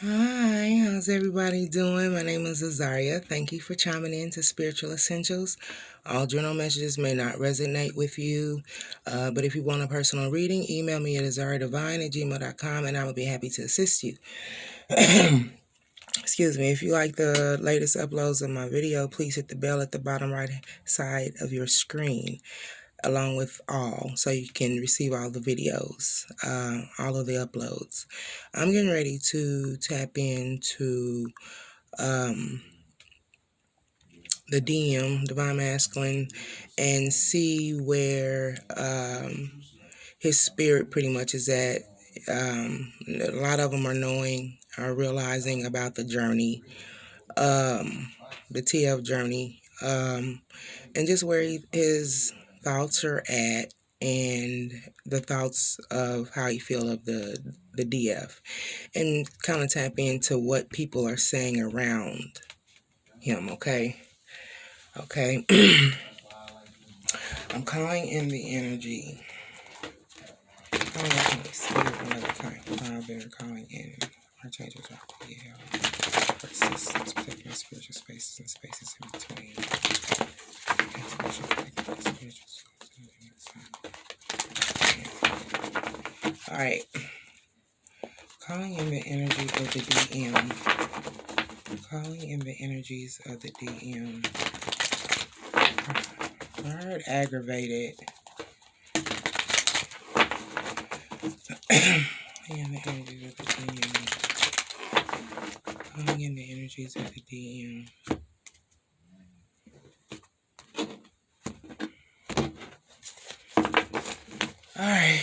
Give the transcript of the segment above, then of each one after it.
Hi, how's everybody doing? My name is Azaria. Thank you for chiming in to Spiritual Essentials. All journal messages may not resonate with you, but if you want a personal reading, email me at azariadevine@gmail.com and I will be happy to assist you. Excuse me. If you like the latest uploads of my video, please hit the bell at the bottom right side of your screen, along with all, so you can receive all the videos, all of the uploads. I'm getting ready to tap into the DM, Divine Masculine, and see where his spirit pretty much is at. A lot of them are realizing about the journey, the TF journey, and just where his thoughts are at, and the thoughts of how he feel of the DF, and kind of tap into what people are saying around him. Okay. I'm calling in the energy. Calling in the spirit of another kind. They're calling in our changes are persistence, protecting spiritual spaces and spaces in between. Alright. Calling in the energy of the DM. Calling in the energies of the DM. I heard aggravated. And the energies of the DM. Calling in the energies of the DM. Alright.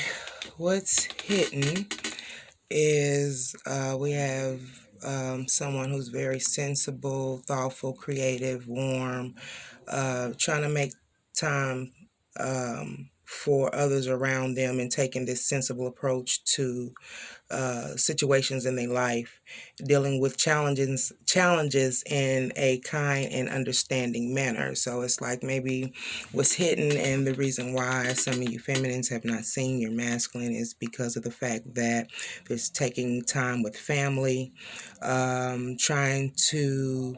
What's hidden is we have someone who's very sensible, thoughtful, creative, warm, trying to make time for others around them and taking this sensible approach to situations in their life, dealing with challenges in a kind and understanding manner. So it's like maybe what's hidden, and the reason why some of you feminines have not seen your masculine is because of the fact that it's taking time with family, trying to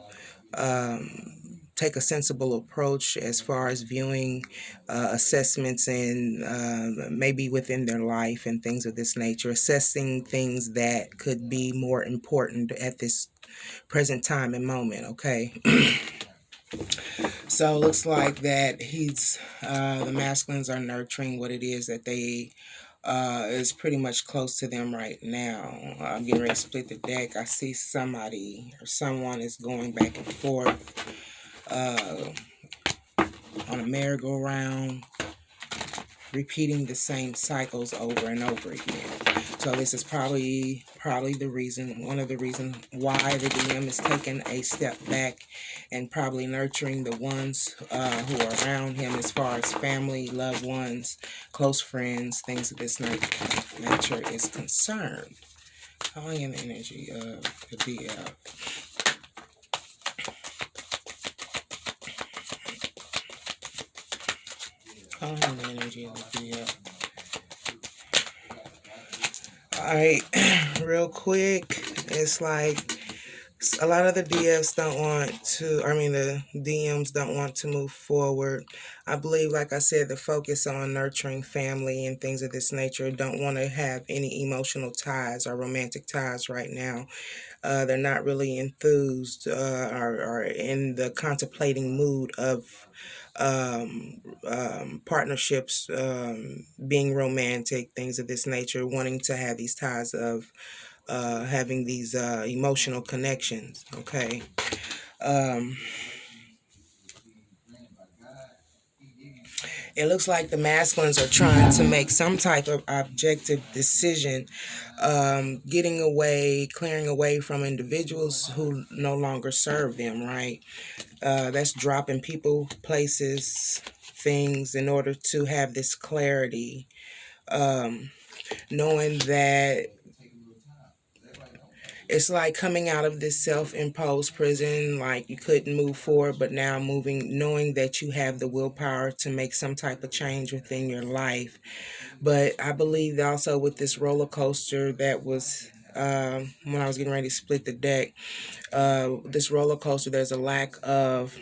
take a sensible approach as far as viewing assessments and maybe within their life and things of this nature, assessing things that could be more important at this present time and moment. Okay. So it looks like that the masculines are nurturing what it is that they is pretty much close to them right now. I'm getting ready to split the deck. I see somebody or someone is going back and forth on a merry-go-round, repeating the same cycles over and over again. So this is probably the reason, one of the reasons why the DM is taking a step back and probably nurturing the ones who are around him as far as family, loved ones, close friends, things of this nature is concerned. Calling in the energy of the DF. Calling in the energy of the DF. Alright, real quick, it's like a lot of the DFs don't want to, the DMs don't want to move forward. I believe, like I said, the focus on nurturing family and things of this nature, don't want to have any emotional ties or romantic ties right now. They're not really enthused or in the contemplating mood of partnerships, being romantic, things of this nature, wanting to have these ties of having these emotional connections. Okay. It looks like the masculines are trying to make some type of objective decision, clearing away from individuals who no longer serve them, right? That's dropping people, places, things in order to have this clarity, knowing that it's like coming out of this self-imposed prison, like you couldn't move forward, but now knowing that you have the willpower to make some type of change within your life. But I believe also with this roller coaster that was when I was getting ready to split the deck. This roller coaster, there's a lack of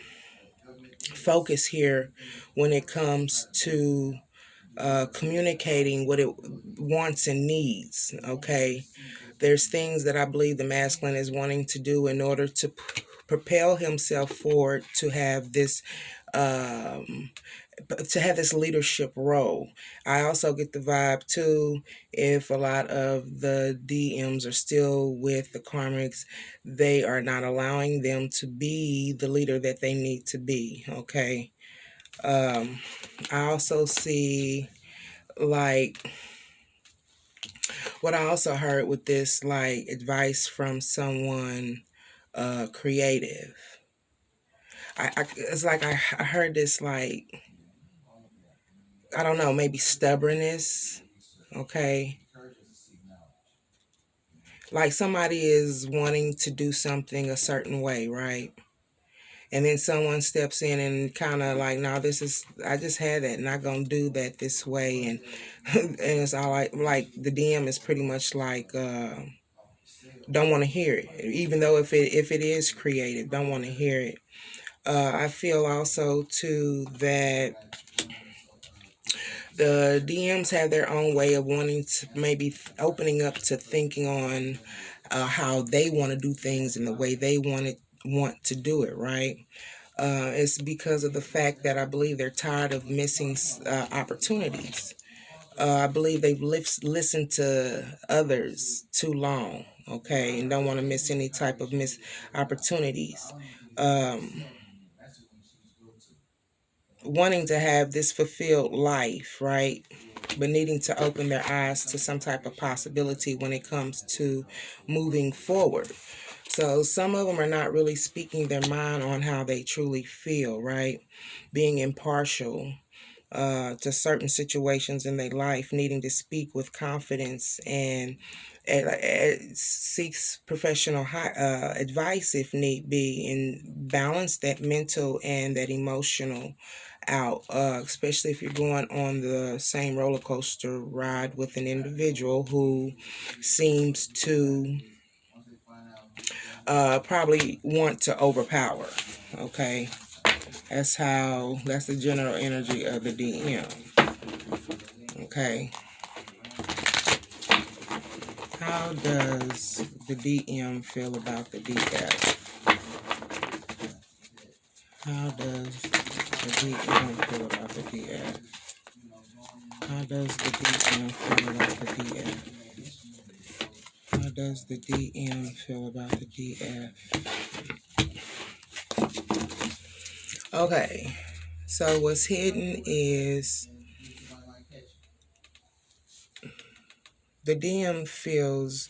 focus here when it comes to communicating what it wants and needs. Okay, there's things that I believe the masculine is wanting to do in order to propel himself forward um, to have this leadership role. I also get the vibe too, if a lot of the DMs are still with the karmics, they are not allowing them to be the leader that they need to be. Okay. I also see, like, what I also heard with this, like, advice from someone creative. It's like I heard this, like, I don't know, maybe stubbornness. Okay, like somebody is wanting to do something a certain way, right? And then someone steps in and kind of like, no, this is, I just had that, not gonna do that this way, and and it's all like the DM is pretty much like, don't want to hear it, even though if it is creative, don't want to hear it. I feel also too that the DMs have their own way of wanting to maybe opening up to thinking on how they want to do things and the way they want to do it, right? It's because of the fact that I believe they're tired of missing opportunities. I believe they've listened to others too long, okay, and don't want to miss any type of miss opportunities. Um, Wanting to have this fulfilled life, right? But needing to open their eyes to some type of possibility when it comes to moving forward. So some of them are not really speaking their mind on how they truly feel, right? Being impartial to certain situations in their life, needing to speak with confidence and seeks professional advice if need be, and balance that mental and that emotional out, especially if you're going on the same roller coaster ride with an individual who seems to probably want to overpower. Okay, that's the general energy of the DM. Okay, how does the DM feel about the DF? How does the DM feel about the DF? How does the DM feel about the DF? How does the DM feel about the DF? Okay, so what's hidden is the DM feels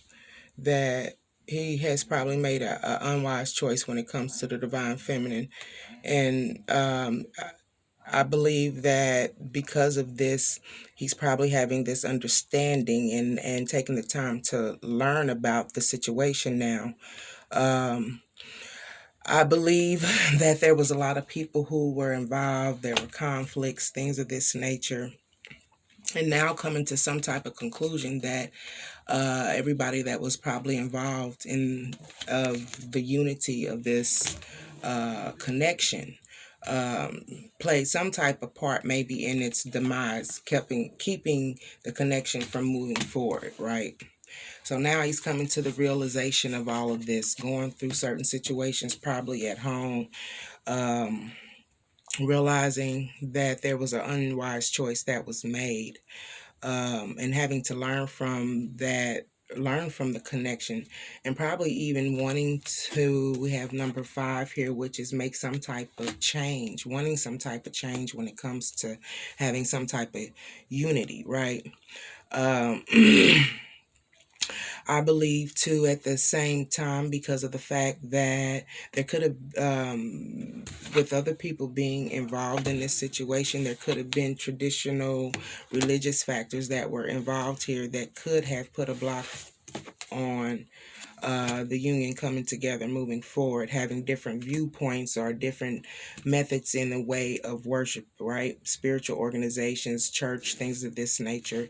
that he has probably made a unwise choice when it comes to the divine feminine, and I believe that because of this, he's probably having this understanding and taking the time to learn about the situation now. Um, I believe that there was a lot of people who were involved. There were conflicts, things of this nature, and now coming to some type of conclusion that everybody that was probably involved in the unity of this connection played some type of part, maybe in its demise, keeping the connection from moving forward, right? So now he's coming to the realization of all of this, going through certain situations, probably at home, um, realizing that there was an unwise choice that was made, and having to learn from that, learn from the connection, and probably even wanting to, we have number 5 here, which is make some type of change, wanting some type of change when it comes to having some type of unity, right? um, I believe too, at the same time, because of the fact that there could have, with other people being involved in this situation, there could have been traditional religious factors that were involved here that could have put a block on the union coming together, moving forward, having different viewpoints or different methods in the way of worship, right? Spiritual organizations, church, things of this nature.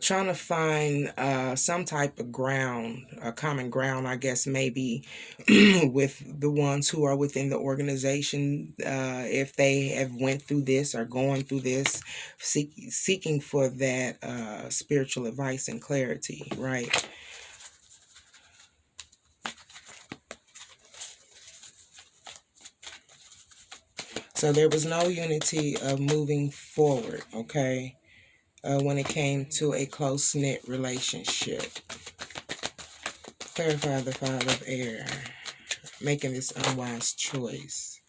trying to find some type of ground, a common ground, I guess, maybe with the ones who are within the organization, if they have went through this or going through this, seeking for that spiritual advice and clarity, right? So there was no unity of moving forward, okay, when it came to a close-knit relationship. Clarify the Father of air, making this unwise choice.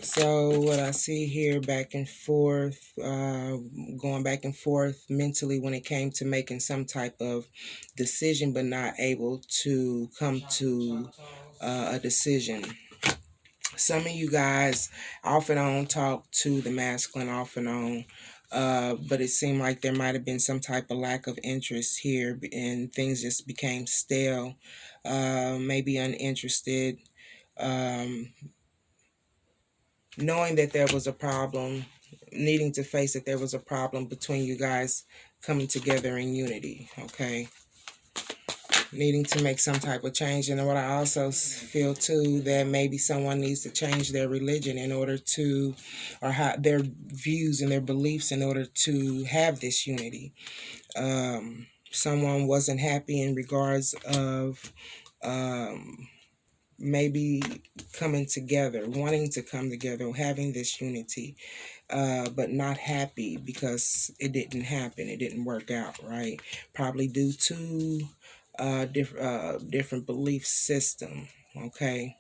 So what I see here, back and forth, going back and forth mentally when it came to making some type of decision, but not able to come to a decision. Some of you guys off and on talk to the masculine off and on, but it seemed like there might have been some type of lack of interest here, and things just became stale, maybe uninterested, um, knowing that there was a problem, needing to face that there was a problem between you guys coming together in unity, okay? Needing to make some type of change. And what I also feel too, that maybe someone needs to change their religion in order to, or their views and their beliefs in order to have this unity. Someone wasn't happy in regards of maybe coming together, wanting to come together, having this unity, but not happy because it didn't happen. It didn't work out, right? Probably due to different belief system, okay?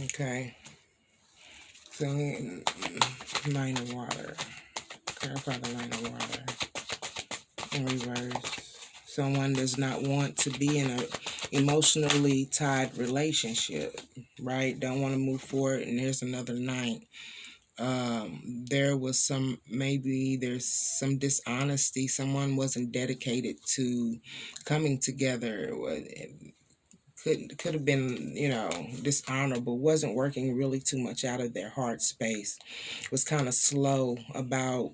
Okay. So, line of water. Clarify the line of water. In reverse. Someone does not want to be in a emotionally tied relationship, right? Don't want to move forward, and there's another 9. There was some, maybe there's some dishonesty. Someone wasn't dedicated to coming together. Could have been, dishonorable. Wasn't working really too much out of their heart space. Was kind of slow about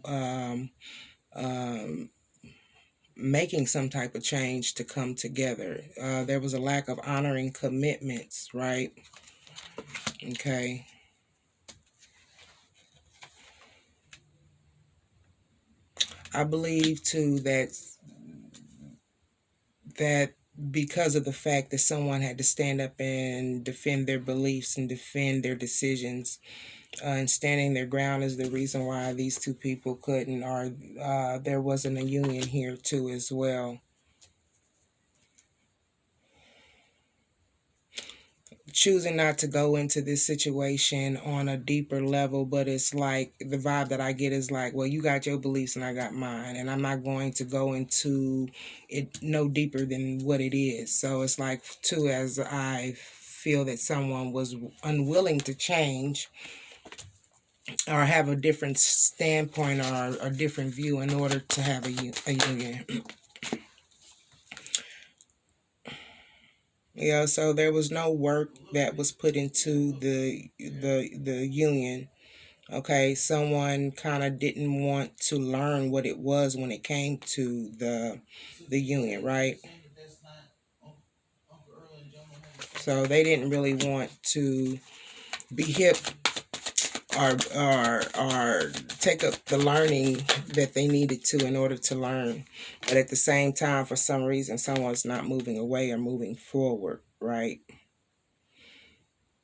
making some type of change to come together. There was a lack of honoring commitments, right? Okay. I believe too that because of the fact that someone had to stand up and defend their beliefs and defend their decisions, and standing their ground is the reason why these two people couldn't, or there wasn't a union here too as well. Choosing not to go into this situation on a deeper level, but it's like the vibe that I get is like, well, you got your beliefs and I got mine, and I'm not going to go into it no deeper than what it is. So it's like, too, as I feel that someone was unwilling to change or have a different standpoint or a different view in order to have a union. Yeah, so there was no work that was put into the union. Okay, someone kind of didn't want to learn what it was when it came to the union, right? So they didn't really want to be hip or take up the learning that they needed to in order to learn. But at the same time, for some reason, someone's not moving away or moving forward, right?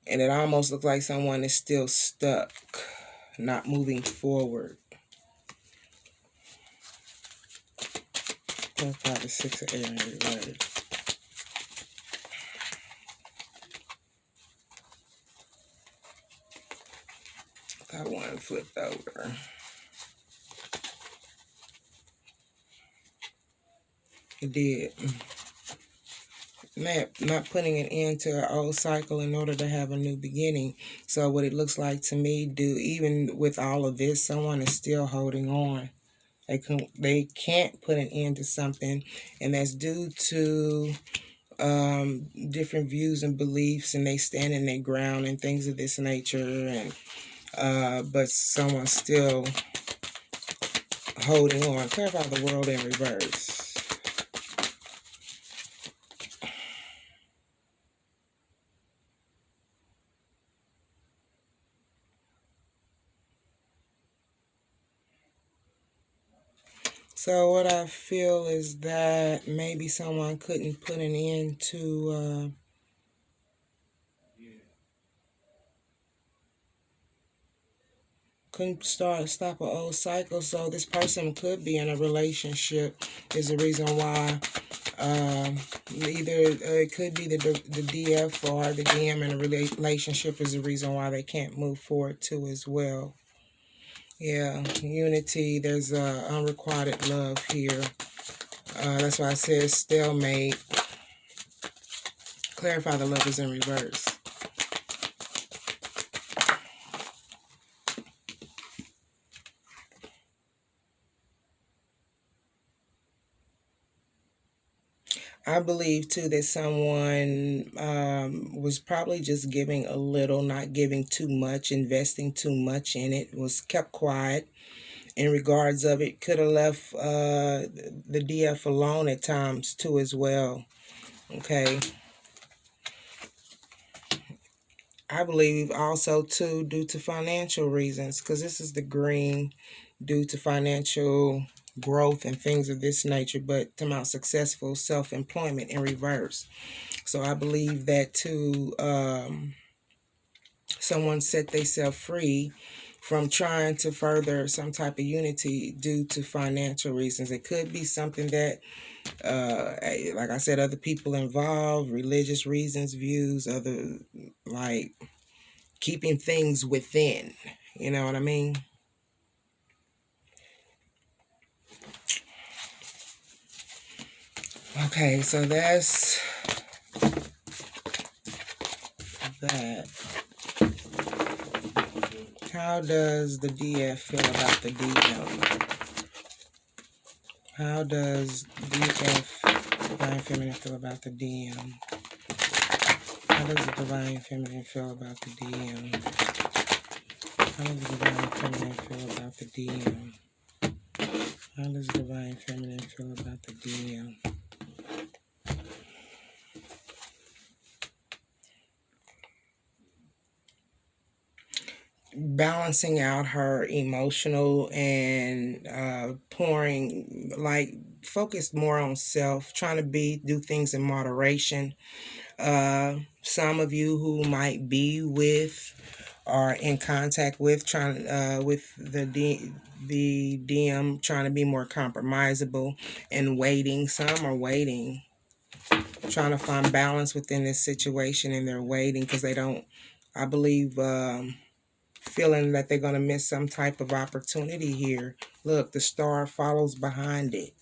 And it almost looks like someone is still stuck, not moving forward. Clarify the 6 of air in reverse. That one flipped over. It did. Not putting an end to an old cycle in order to have a new beginning. So what it looks like to me, even with all of this, someone is still holding on. They can't put an end to something, and that's due to different views and beliefs, and they stand in their ground and things of this nature, and but someone's still holding on. Clarify the world in reverse. So what I feel is that maybe someone couldn't put an end to couldn't stop an old cycle. So this person could be in a relationship. Is the reason why. Either it could be the DF or the DM in a relationship is the reason why they can't move forward too as well. Yeah, unity. There's unrequited love here. That's why I said stalemate. Clarify the love is in reverse. I believe too that someone was probably just giving a little, not giving too much, investing too much in it, was kept quiet in regards of it. Could have left the DF alone at times too as well. Okay. I believe also too due to financial reasons, because this is the green, due to financial growth and things of this nature, but to my successful self-employment in reverse. So I believe that too, someone set themselves free from trying to further some type of unity due to financial reasons. It could be something that, like I said, other people involved, religious reasons, views, other, like, keeping things within. You know what I mean? Okay, so that's that. How does the DF feel about the DM? How does DF, Divine Feminine, feel about the DM? How does the Divine Feminine feel about the DM? How does the Divine Feminine feel about the DM? How does the Divine Feminine feel about the DM? Balancing out her emotional and pouring, like, focused more on self, trying to do things in moderation. Some of you who might be with or in contact with trying with the DM, trying to be more compromisable and waiting. Some are waiting, trying to find balance within this situation, and they're waiting because they don't, I believe, feeling that they're going to miss some type of opportunity here. Look, the star follows behind it.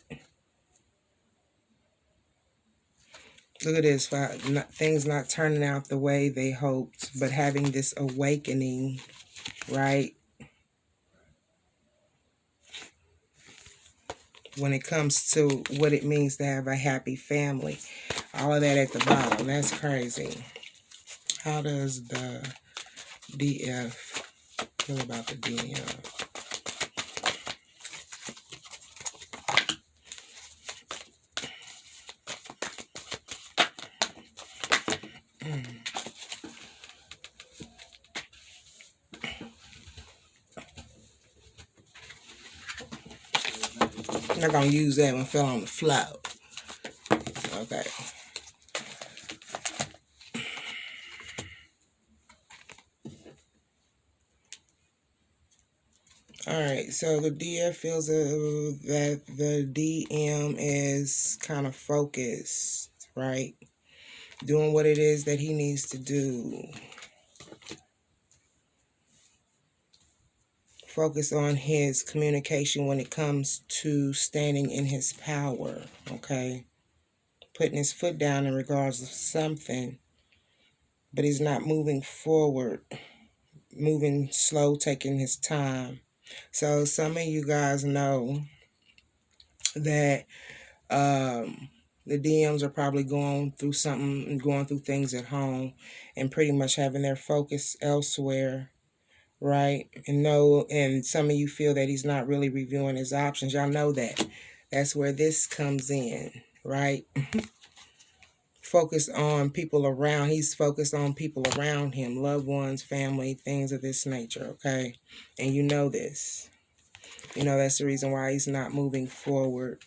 Look at this, things not turning out the way they hoped, but having this awakening, right? When it comes to what it means to have a happy family. All of that at the bottom. That's crazy. How does the DF feel about the DM? I'm not going to use that one. Fell on the floor. Okay. Alright, so the DF feels that the DM is kind of focused, right? Doing what it is that he needs to do. Focus on his communication when it comes to standing in his power, okay? Putting his foot down in regards of something, but he's not moving forward, moving slow, taking his time. So some of you guys know that The DMs are probably going through something, going through things at home, and pretty much having their focus elsewhere, right? And some of you feel that he's not really reviewing his options. Y'all know that. That's where this comes in, right? Focus on people around. He's focused on people around him, loved ones, family, things of this nature, okay? And you know this. You know that's the reason why he's not moving forward.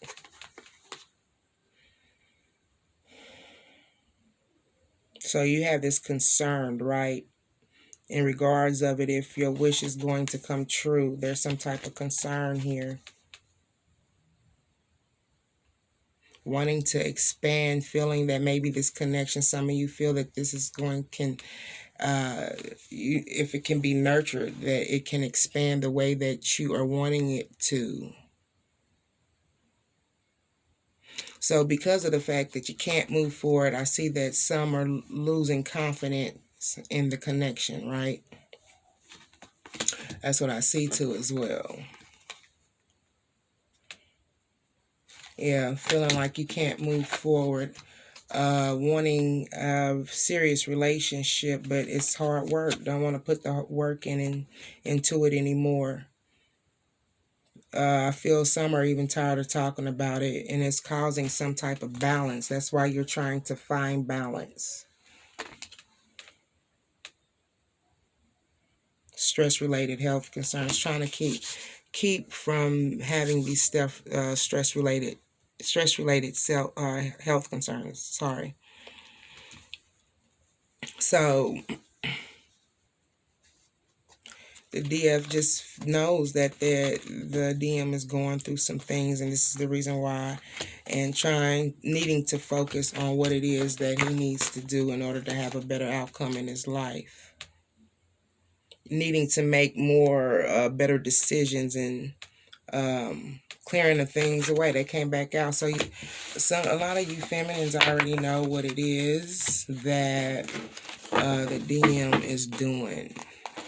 So you have this concern, right? In regards of it, if your wish is going to come true, there's some type of concern here. Wanting to expand, feeling that maybe this connection, some of you feel that this is if it can be nurtured, that it can expand the way that you are wanting it to. So because of the fact that you can't move forward, I see that some are losing confidence in the connection, right? That's what I see too as well. Yeah, feeling like you can't move forward. Wanting a serious relationship, but it's hard work. Don't want to put the work into it anymore. I feel some are even tired of talking about it, and it's causing some type of balance. That's why you're trying to find balance. Stress-related health concerns, trying to keep from having these stress-related health concerns. Sorry. So the DF just knows that the DM is going through some things, and this is the reason why, and needing to focus on what it is that he needs to do in order to have a better outcome in his life. Needing to make more better decisions and clearing the things away. They came back out. So a lot of you feminines already know what it is that the DM is doing,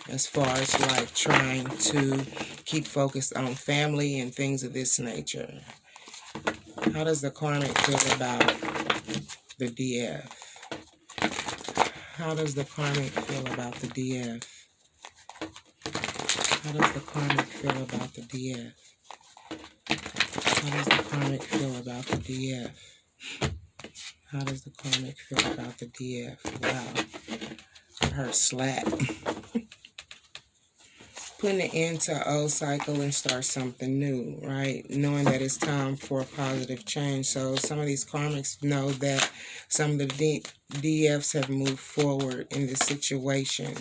as far as like trying to keep focused on family and things of this nature. How does the karmic feel about the DF? How does the karmic feel about the DF? How does the karmic feel about the DF? How does the karmic feel about the DF? How does the karmic feel about the DF? Wow. I heard slap. Putting an end to an old cycle and start something new, right? Knowing that it's time for a positive change. So some of these karmics know that some of the DFs have moved forward in this situation.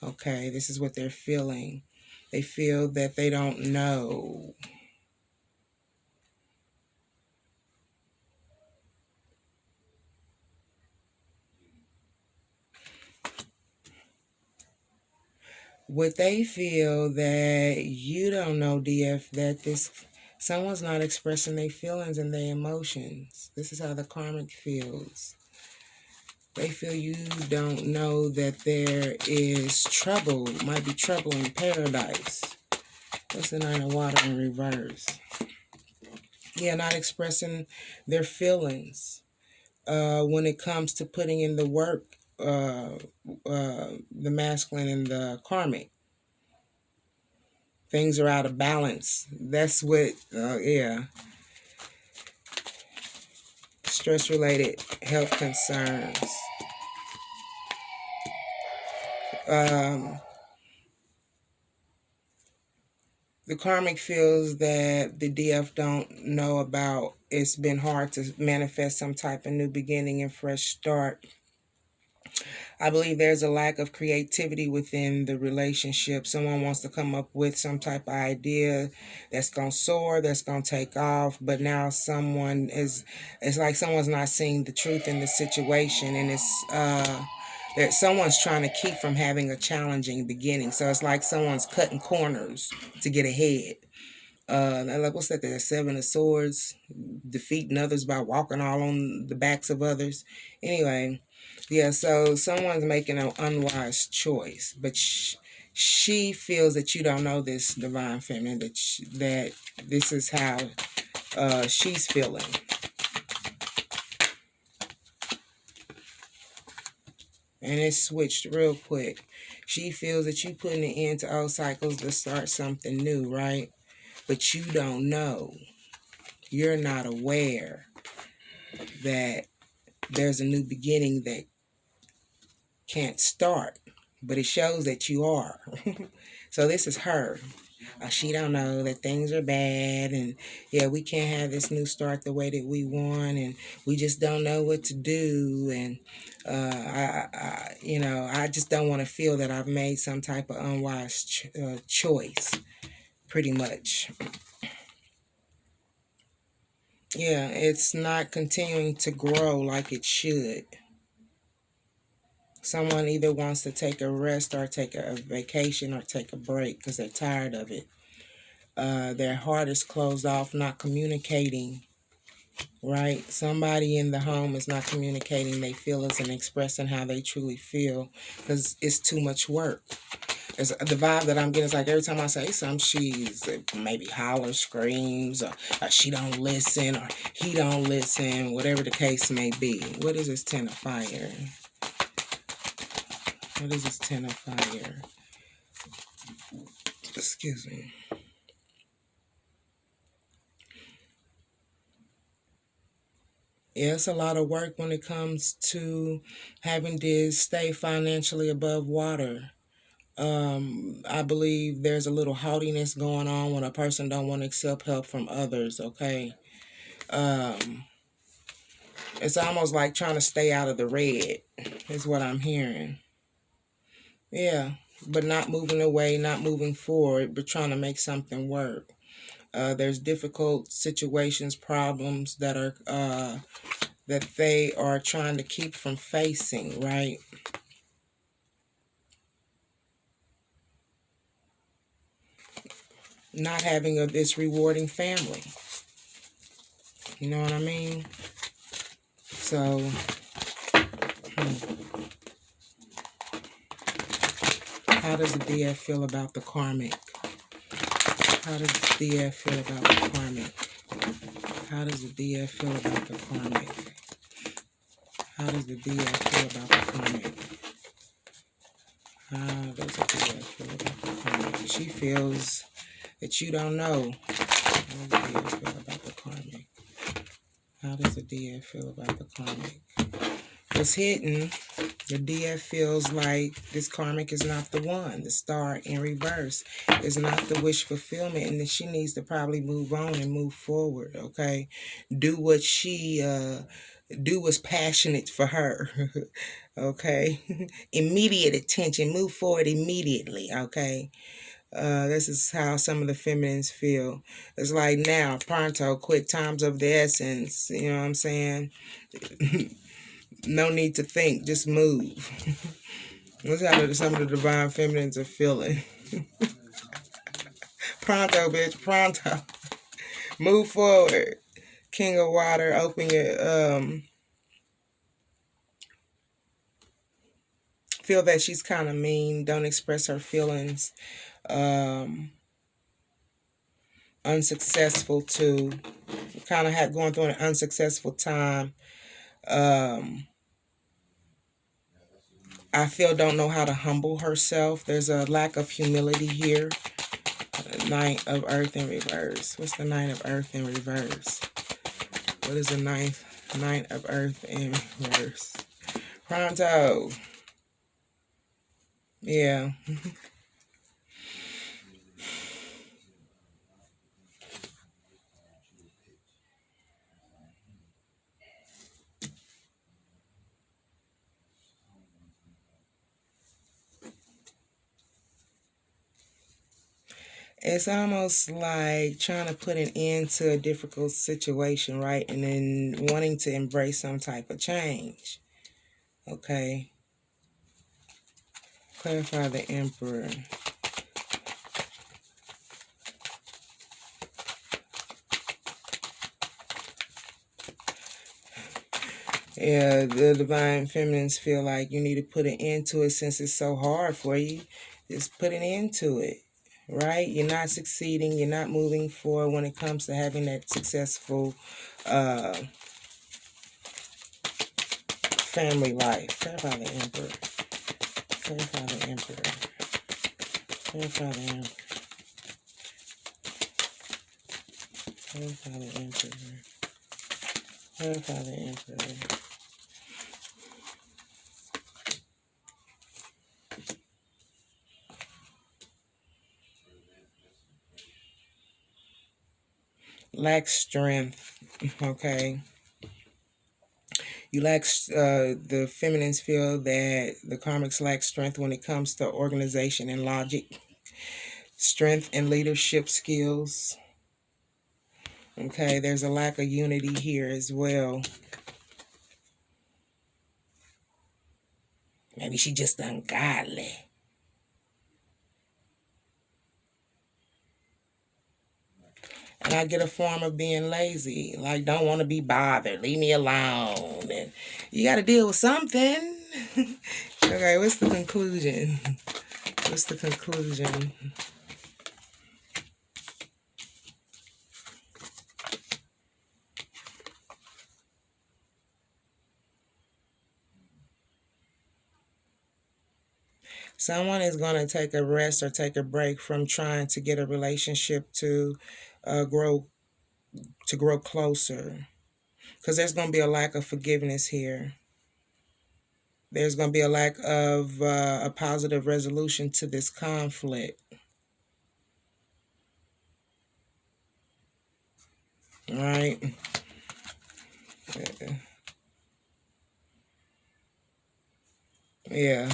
Okay, this is what they're feeling. They feel that they don't know. Would they feel that you don't know, DF, that someone's not expressing their feelings and their emotions? This is how the karmic feels. They feel you don't know that there is trouble, might be trouble in paradise. That's the Nine of Water in reverse. Yeah, not expressing their feelings when it comes to putting in the work, the masculine and the karmic. Things are out of balance. That's what, yeah. Stress-related health concerns. The karmic feels that the DF don't know about, it's been hard to manifest some type of new beginning and fresh start. I believe there's a lack of creativity within the relationship. Someone wants to come up with some type of idea that's going to soar, that's going to take off, but now it's like someone's not seeing the truth in the situation, and it's that someone's trying to keep from having a challenging beginning. So it's like someone's cutting corners to get ahead. Like, what's that? The Seven of Swords, defeating others by walking all on the backs of others. Anyway, yeah, so someone's making an unwise choice, but she feels that you don't know this, divine feminine, that this is how she's feeling. And it switched real quick. She feels that you putting an end to old cycles to start something new, right? But you don't know. You're not aware that there's a new beginning that can't start. But it shows that you are. So this is her. She don't know that things are bad, and yeah, we can't have this new start the way that we want, and we just don't know what to do, and I just don't want to feel that I've made some type of unwise choice, pretty much. Yeah, it's not continuing to grow like it should. Someone either wants to take a rest or take a vacation or take a break because they're tired of it. Their heart is closed off, not communicating, right? Somebody in the home is not communicating their feelings and expressing how they truly feel because it's too much work. It's, the vibe that I'm getting is like every time I say something, she's maybe hollers, screams, or she don't listen, or he don't listen, whatever the case may be. What is this Ten of Fire? What is this Ten of Fire? Excuse me. Yeah, it's a lot of work when it comes to having to stay financially above water. I believe there's a little haughtiness going on when a person don't want to accept help from others, okay? It's almost like trying to stay out of the red, is what I'm hearing. Yeah, but not moving away, not moving forward, but trying to make something work. There's difficult situations, problems that are that they are trying to keep from facing, right? Not having this rewarding family. You know what I mean? So, how does the DF feel about the karmic? How does the DF feel about the karmic? How does the DF feel about the karmic? How does the DF feel about the karmic? How does the DF feel about the karmic? She feels that you don't know. How does the DF feel about the karmic? How does the DF feel about the karmic? It's hidden. The DF feels like this karmic is not the one. The star in reverse is not the wish fulfillment, and that she needs to probably move on and move forward, okay? Do what she, do what's passionate for her, okay? Immediate attention. Move forward immediately, okay? This is how some of the feminines feel. It's like now, pronto, quick, time's of the essence. You know what I'm saying? No need to think, just move. That's how some of the divine feminines are feeling. Pronto, bitch, pronto. Move forward. King of Water, open your, feel that she's kind of mean, don't express her feelings. Unsuccessful too. Kind of going through an unsuccessful time. I feel don't know how to humble herself. There's a lack of humility here. Knight of Earth in reverse. What's the Knight of Earth in reverse? What is the Knight of Earth in reverse? Pronto. Yeah. It's almost like trying to put an end to a difficult situation, right? And then wanting to embrace some type of change. Okay. Clarify the Emperor. Yeah, the divine feminines feel like you need to put an end to it since it's so hard for you. Just put an end to it, right? You're not succeeding. You're not moving forward when it comes to having that successful family life. Clarify the Emperor. Clarify the Emperor. Clarify the Emperor. Clarify the Emperor. Clarify the Emperor. Lack strength. Okay. You lack, the feminines feel that the karmics lack strength when it comes to organization and logic, strength and leadership skills. Okay, there's a lack of unity here as well. Maybe she just ungodly. And I get a form of being lazy, like don't want to be bothered, leave me alone. And you got to deal with something. Okay, what's the conclusion? What's the conclusion? Someone is going to take a rest or take a break from trying to get a relationship to grow closer, because there's going to be a lack of forgiveness here. There's going to be a lack of a positive resolution to this conflict. All right. Yeah.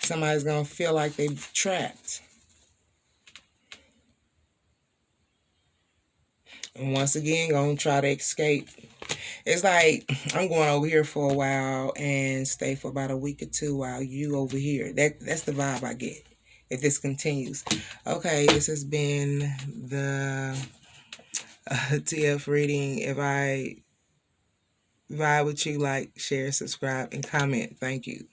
Somebody's going to feel like they're trapped. And once again, going to try to escape. It's like, I'm going over here for a while and stay for about a week or two while you over here. That's the vibe I get if this continues. Okay, this has been the TF reading. If I vibe with you, like, share, subscribe, and comment. Thank you.